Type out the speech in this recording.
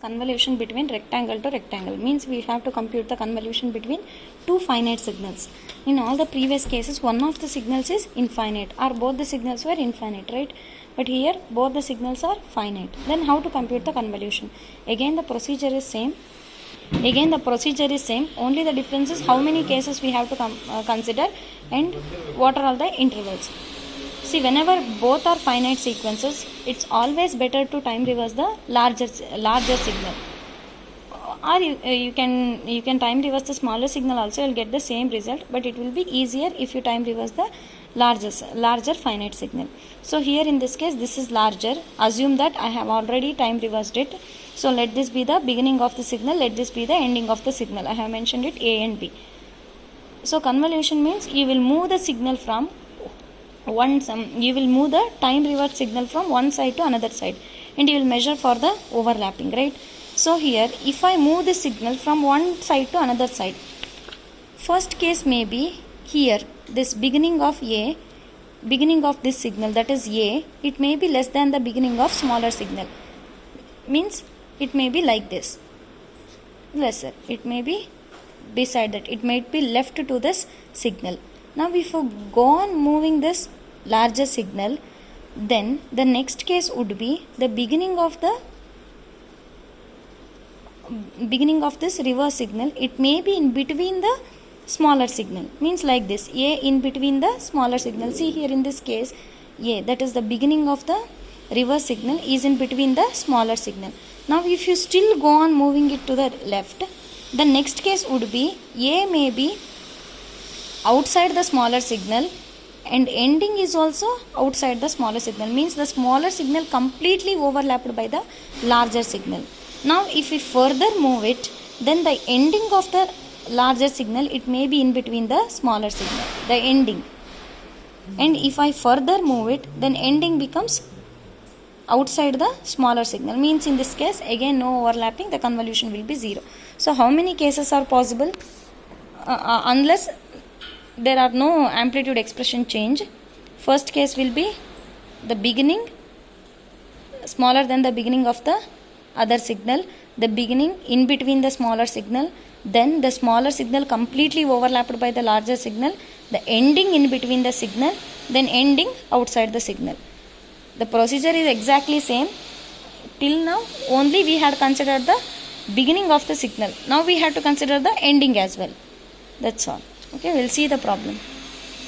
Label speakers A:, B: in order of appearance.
A: convolution between rectangle to rectangle. Means we have to compute the convolution between two finite signals. In all the previous cases, one of the signals is infinite or both the signals were infinite, right? But here both the signals are finite. Then how to compute the convolution? Again the procedure is same. Only the difference is how many cases we have to consider and what are all the intervals. See, whenever both are finite sequences, it's always better to time reverse the larger signal. Or you can time reverse the smaller signal also, you'll get the same result, but it will be easier if you time reverse the larger finite signal. So here in this case, this is larger. Assume that I have already time reversed it. So let this be the beginning of the signal, let this be the ending of the signal. I have mentioned it A and B. So convolution means you will move the signal from you will move the time reverse signal from one side to another side, and you will measure for the overlapping, right? So here if I move the signal from one side to another side, first case may be here this beginning of this signal, that is A, it may be less than the beginning of smaller signal. Means it may be like this, lesser, it may be beside that, it might be left to this signal. Now if you go on moving this larger signal, then the next case would be the beginning of this reverse signal, it may be in between the smaller signal. Means like this, A in between the smaller signal. See here in this case, A, that is the beginning of the reverse signal, is in between the smaller signal. Now if you still go on moving it to the left, the next case would be A may be outside the smaller signal and ending is also outside the smaller signal. Means the smaller signal completely overlapped by the larger signal. Now if we further move it, then the ending of the larger signal, it may be in between the smaller signal, the ending. And if I further move it, then ending becomes outside the smaller signal. Means in this case again no overlapping, the convolution will be 0. So how many cases are possible? Unless there are no amplitude expression change, first case will be the beginning smaller than the beginning of the other signal, the beginning in between the smaller signal, then the smaller signal completely overlapped by the larger signal, the ending in between the signal, then ending outside the signal. The procedure is exactly same. Till now only we had considered the beginning of the signal. Now we have to consider the ending as well. That's all. Okay, we'll see the problem.